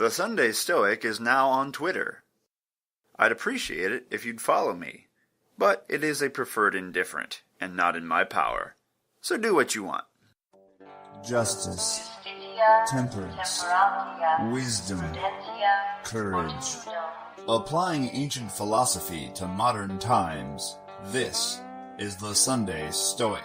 The Sunday Stoic is now on Twitter. I'd appreciate it if you'd follow me, but it is a preferred indifferent, and not in my power. So do what you want. Justice, temperance, wisdom, courage. Applying ancient philosophy to modern times, this is the Sunday Stoic.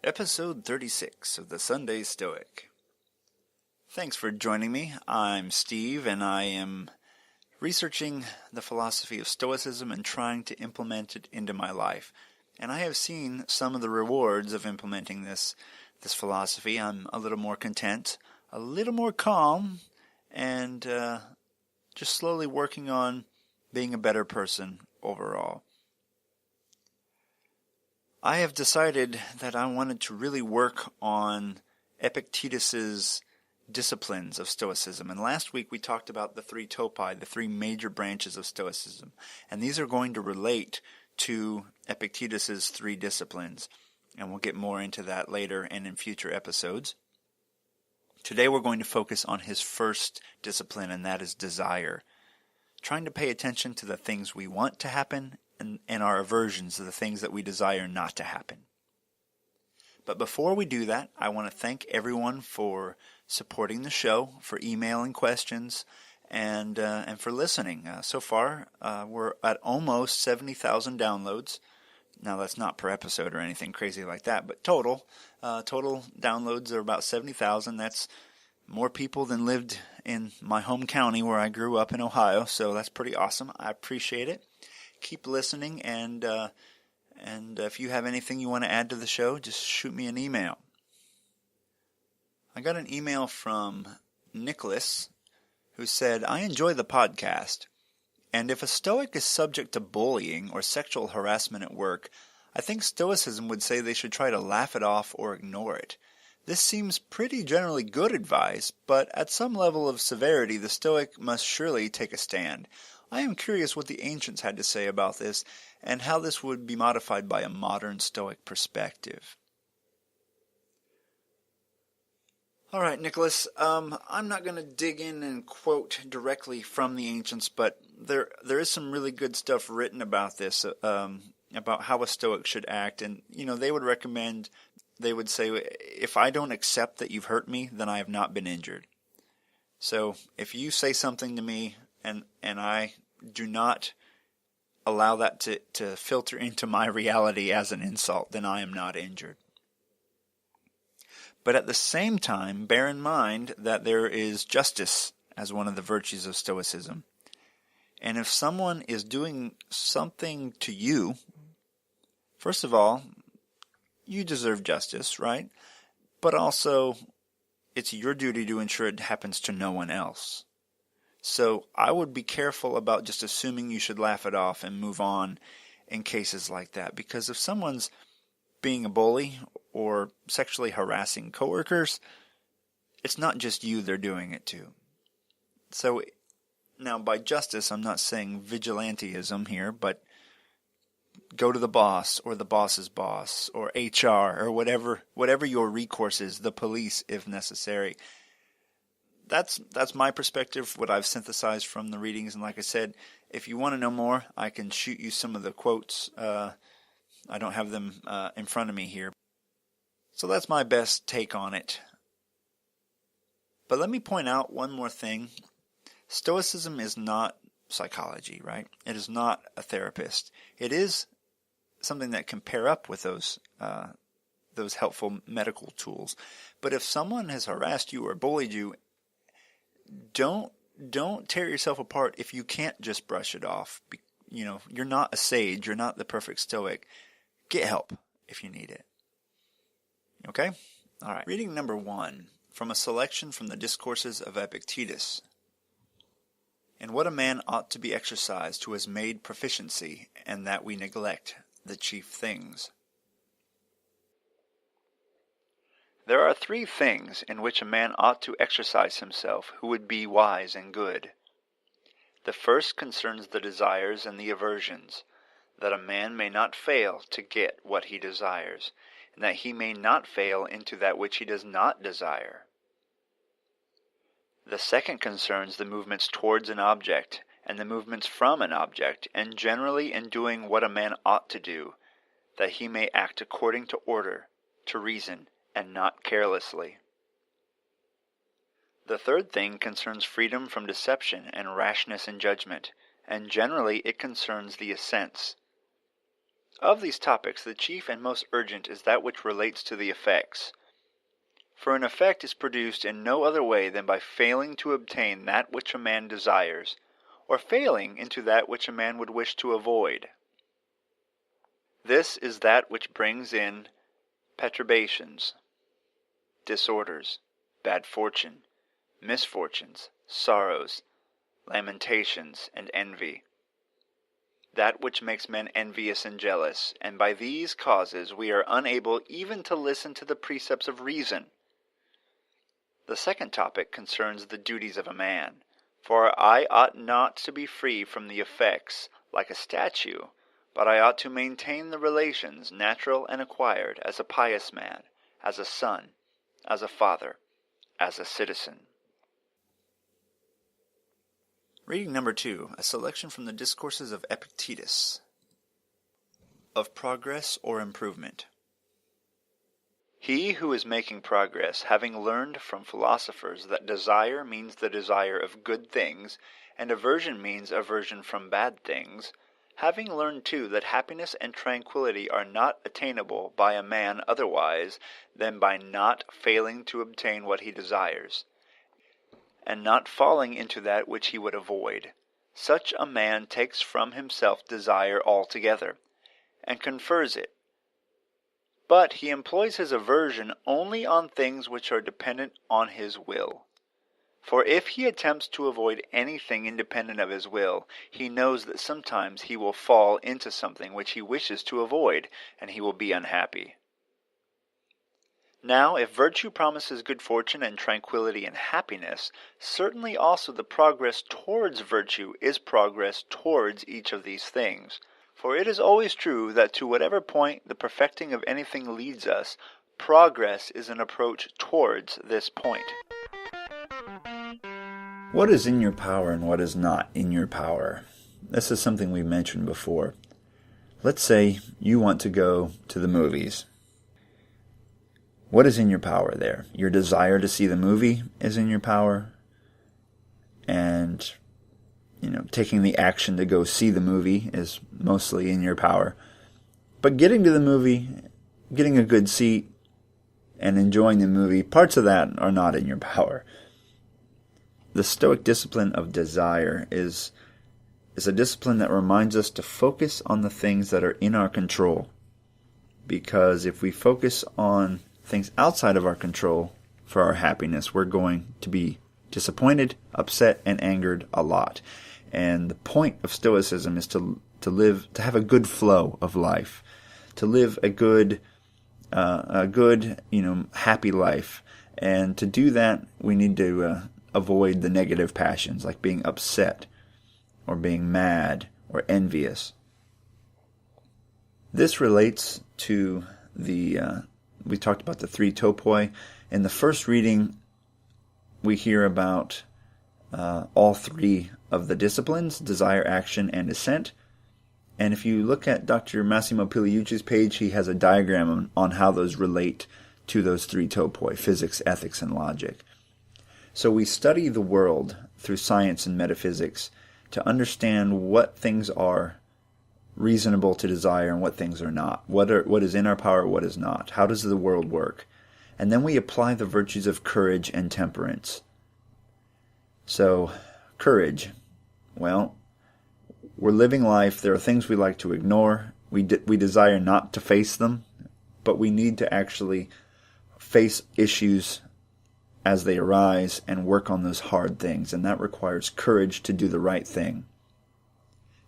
Episode 36 of the Sunday Stoic. Thanks for joining me. I'm Steve, and I am researching the philosophy of Stoicism and trying to implement it into my life. And I have seen some of the rewards of implementing this philosophy. I'm a little more content, a little more calm, and just slowly working on being a better person overall. I have decided that I wanted to really work on Epictetus's disciplines of Stoicism. And last week we talked about the three topi, the three major branches of Stoicism. And these are going to relate to Epictetus's three disciplines. And we'll get more into that later and in future episodes. Today we're going to focus on his first discipline, and that is desire. Trying to pay attention to the things we want to happen and our aversions to the things that we desire not to happen. But before we do that, I want to thank everyone for supporting the show, for emailing questions, and for listening. So far, we're at almost 70,000 downloads. Now, that's not per episode or anything crazy like that, but total downloads are about 70,000. That's more people than lived in my home county where I grew up in Ohio, so that's pretty awesome. I appreciate it. Keep listening, and if you have anything you want to add to the show, just shoot me an email. I got an email from Nicholas who said, I enjoy the podcast, and if a Stoic is subject to bullying or sexual harassment at work, I think Stoicism would say they should try to laugh it off or ignore it. This seems pretty generally good advice, but at some level of severity, the Stoic must surely take a stand. I am curious what the ancients had to say about this, and how this would be modified by a modern Stoic perspective. All right, Nicholas, I'm not going to dig in and quote directly from the ancients, but there is some really good stuff written about this, about how a Stoic should act, and they would say, if I don't accept that you've hurt me, then I have not been injured. So if you say something to me, and I do not allow that to filter into my reality as an insult, then I am not injured. But at the same time, bear in mind that there is justice as one of the virtues of Stoicism. And if someone is doing something to you, first of all, you deserve justice, right? But also, it's your duty to ensure it happens to no one else. So I would be careful about just assuming you should laugh it off and move on in cases like that. Because if someone's being a bully or sexually harassing coworkers, it's not just you they're doing it to. So now by justice, I'm not saying vigilantism here, but go to the boss or the boss's boss or HR or whatever your recourse is, the police if necessary. That's my perspective, what I've synthesized from the readings. And like I said, if you want to know more, I can shoot you some of the quotes. I don't have them in front of me here. So that's my best take on it. But let me point out one more thing. Stoicism is not psychology, right? It is not a therapist. It is something that can pair up with those helpful medical tools. But if someone has harassed you or bullied you, don't tear yourself apart if you can't just brush it off. You're not a sage. You're not the perfect Stoic. Get help if you need it. Okay? All right. Reading number 1 from a selection from the Discourses of Epictetus. And what a man ought to be exercised who has made proficiency, and that we neglect the chief things. There are 3 things in which a man ought to exercise himself who would be wise and good. The first concerns the desires and the aversions, that a man may not fail to get what he desires, and that he may not fail into that which he does not desire. The second concerns the movements towards an object, and the movements from an object, and generally in doing what a man ought to do, that he may act according to order, to reason, and not carelessly. The third thing concerns freedom from deception and rashness in judgment, and generally it concerns the assents. Of these topics, the chief and most urgent is that which relates to the effects. For an effect is produced in no other way than by failing to obtain that which a man desires, or failing into that which a man would wish to avoid. This is that which brings in perturbations, disorders, bad fortune, misfortunes, sorrows, lamentations, and envy. That which makes men envious and jealous, and by these causes we are unable even to listen to the precepts of reason. The second topic concerns the duties of a man, for I ought not to be free from the effects like a statue, but I ought to maintain the relations, natural and acquired, as a pious man, as a son, as a father, as a citizen. Reading number 2, a selection from the Discourses of Epictetus. Of progress or improvement. He who is making progress, having learned from philosophers that desire means the desire of good things, and aversion means aversion from bad things, having learned too that happiness and tranquility are not attainable by a man otherwise than by not failing to obtain what he desires, and not falling into that which he would avoid, such a man takes from himself desire altogether, and confers it. But he employs his aversion only on things which are dependent on his will. For if he attempts to avoid anything independent of his will, he knows that sometimes he will fall into something which he wishes to avoid, and he will be unhappy. Now, if virtue promises good fortune and tranquility and happiness, certainly also the progress towards virtue is progress towards each of these things. For it is always true that to whatever point the perfecting of anything leads us, progress is an approach towards this point. What is in your power and what is not in your power? This is something we mentioned before. Let's say you want to go to the movies. What is in your power there? Your desire to see the movie is in your power. And taking the action to go see the movie is mostly in your power. But getting to the movie, getting a good seat, and enjoying the movie, parts of that are not in your power. The Stoic discipline of desire is a discipline that reminds us to focus on the things that are in our control. Because if we focus on things outside of our control for our happiness, we're going to be disappointed, upset, and angered a lot. And the point of Stoicism is to have a good flow of life, to live a good, happy life. And to do that, we need to avoid the negative passions, like being upset, or being mad, or envious. This relates to we talked about the three topoi. In the first reading, we hear about all three of the disciplines, desire, action, and assent. And if you look at Dr. Massimo Pigliucci's page, he has a diagram on how those relate to those three topoi, physics, ethics, and logic. So we study the world through science and metaphysics to understand what things are reasonable to desire and what things are not. What is in our power, what is not. How does the world work? And then we apply the virtues of courage and temperance. So, courage. Well, we're living life. There are things we like to ignore. We desire not to face them, but we need to actually face issues as they arise and work on those hard things, and that requires courage to do the right thing.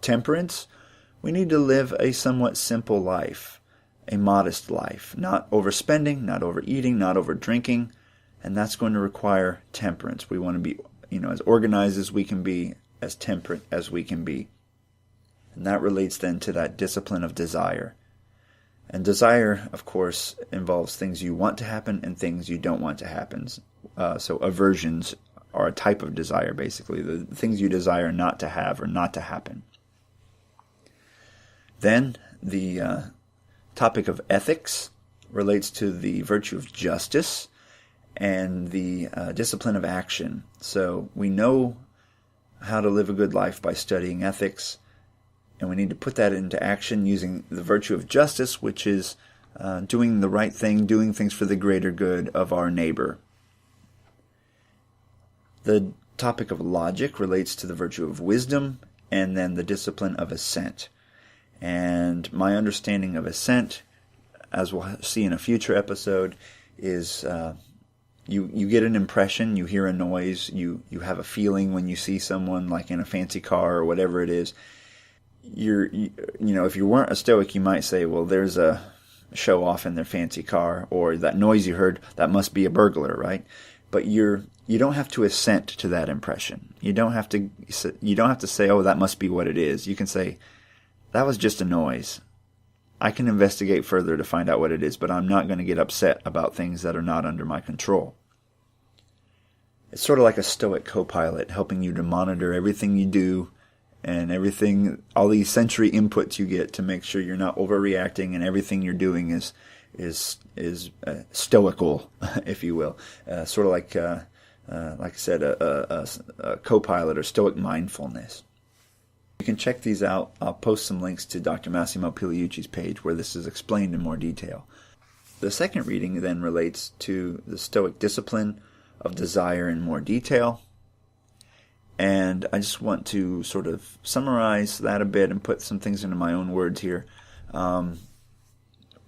Temperance, we need to live a somewhat simple life, a modest life, not overspending, not overeating, not overdrinking, and that's going to require temperance. We want to be, as organized as we can be, as temperate as we can be. And that relates then to that discipline of desire. And desire, of course, involves things you want to happen and things you don't want to happen. So aversions are a type of desire, basically, the things you desire not to have or not to happen. Then the topic of ethics relates to the virtue of justice and the discipline of action. So we know how to live a good life by studying ethics, and we need to put that into action using the virtue of justice, which is doing the right thing, doing things for the greater good of our neighbor. The topic of logic relates to the virtue of wisdom, and then the discipline of assent. And my understanding of assent, as we'll see in a future episode, is you get an impression, you hear a noise, you have a feeling when you see someone like in a fancy car or whatever it is. If you weren't a Stoic, you might say, well, there's a show off in their fancy car, or that noise you heard, that must be a burglar, right? But you don't have to assent to that impression. You don't have to say, oh, that must be what it is. You can say, that was just a noise. I can investigate further to find out what it is, but I'm not going to get upset about things that are not under my control. It's sort of like a Stoic co-pilot helping you to monitor everything you do and everything, all these sensory inputs you get to make sure you're not overreacting and everything you're doing is stoical, if you will. Sort of like I said, a co-pilot or Stoic mindfulness. You can check these out. I'll post some links to Dr. Massimo Pigliucci's page where this is explained in more detail. The second reading then relates to the Stoic discipline of desire in more detail. And I just want to sort of summarize that a bit and put some things into my own words here.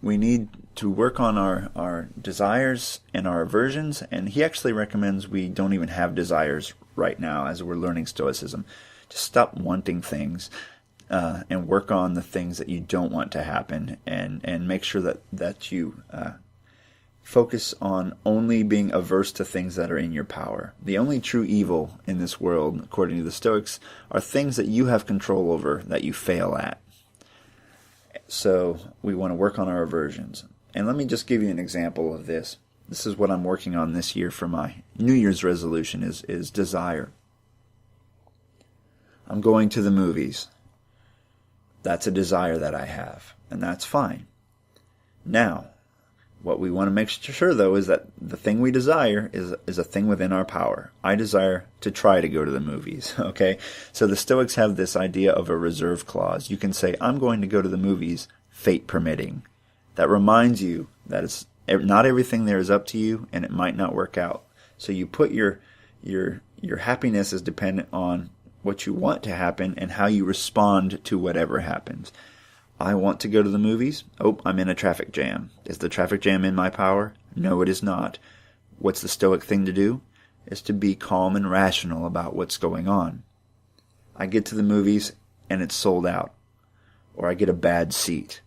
We need to work on our desires and our aversions, and he actually recommends we don't even have desires right now as we're learning Stoicism. Just stop wanting things and work on the things that you don't want to happen, and make sure that you focus on only being averse to things that are in your power. The only true evil in this world, according to the Stoics, are things that you have control over that you fail at. So we want to work on our aversions. And let me just give you an example of this. This is what I'm working on this year for my New Year's resolution is desire. I'm going to the movies. That's a desire that I have, and that's fine. Now, what we want to make sure, though, is that the thing we desire is a thing within our power. I desire to try to go to the movies, okay? So the Stoics have this idea of a reserve clause. You can say, I'm going to go to the movies, fate permitting. That reminds you that not everything there is up to you, and it might not work out. So you put your happiness is dependent on what you want to happen and how you respond to whatever happens. I want to go to the movies. Oh, I'm in a traffic jam. Is the traffic jam in my power? No, it is not. What's the Stoic thing to do? Is to be calm and rational about what's going on. I get to the movies and it's sold out. Or I get a bad seat.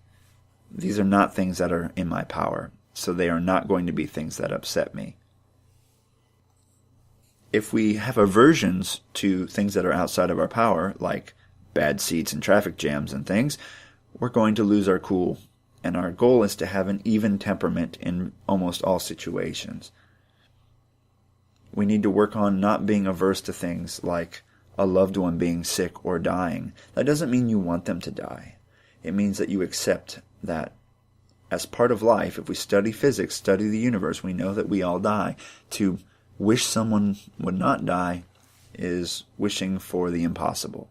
These are not things that are in my power. So they are not going to be things that upset me. If we have aversions to things that are outside of our power, like bad seats and traffic jams and things, we're going to lose our cool. And our goal is to have an even temperament in almost all situations. We need to work on not being averse to things like a loved one being sick or dying. That doesn't mean you want them to die. It means that you accept that as part of life. If we study physics, study the universe, we know that we all die. To wish someone would not die is wishing for the impossible.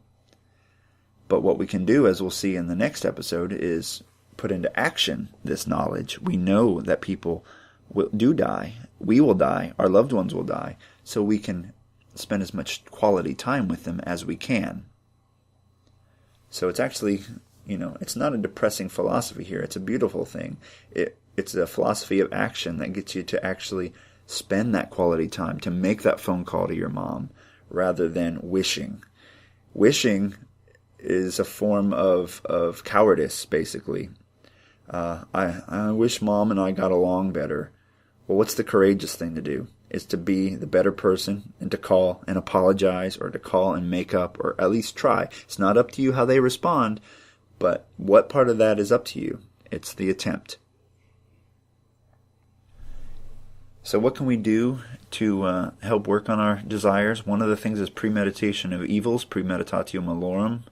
But what we can do, as we'll see in the next episode, is put into action this knowledge. We know that people do die. We will die. Our loved ones will die. So we can spend as much quality time with them as we can. So it's actually, it's not a depressing philosophy here. It's a beautiful thing. It's a philosophy of action that gets you to actually spend that quality time, to make that phone call to your mom, rather than wishing. Wishing is a form of cowardice, basically. I wish Mom and I got along better. Well, what's the courageous thing to do? Is to be the better person and to call and apologize, or to call and make up, or at least try. It's not up to you how they respond, but what part of that is up to you? It's the attempt. So what can we do to help work on our desires? One of the things is premeditation of evils, premeditatio malorum.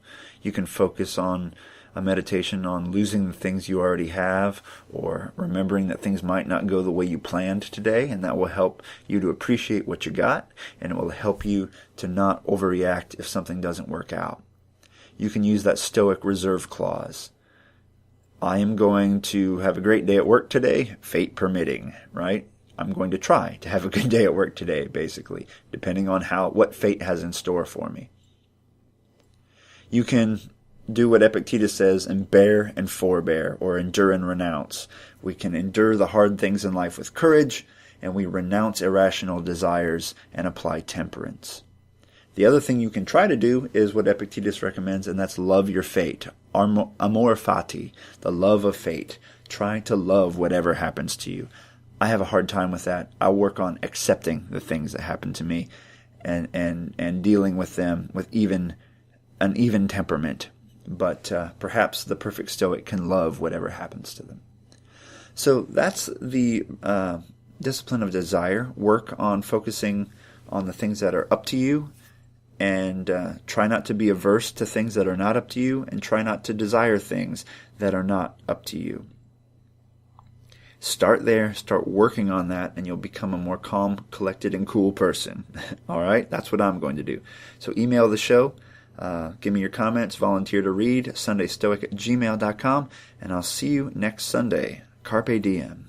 You can focus on a meditation on losing the things you already have, or remembering that things might not go the way you planned today, and that will help you to appreciate what you got, and it will help you to not overreact if something doesn't work out. You can use that Stoic reserve clause. I am going to have a great day at work today, fate permitting, right? I'm going to try to have a good day at work today, basically, depending on what fate has in store for me. You can do what Epictetus says and bear and forbear, or endure and renounce. We can endure the hard things in life with courage, and we renounce irrational desires and apply temperance. The other thing you can try to do is what Epictetus recommends, and that's love your fate. Amor fati, the love of fate. Try to love whatever happens to you. I have a hard time with that. I work on accepting the things that happen to me and dealing with them with an even temperament. But perhaps the perfect Stoic can love whatever happens to them. So that's the discipline of desire. Work on focusing on the things that are up to you, and try not to be averse to things that are not up to you, and try not to desire things that are not up to you. Start there, start working on that, and you'll become a more calm, collected, and cool person. All right? That's what I'm going to do. So email the show. Give me your comments. Volunteer to read. SundayStoic@gmail.com. And I'll see you next Sunday. Carpe diem.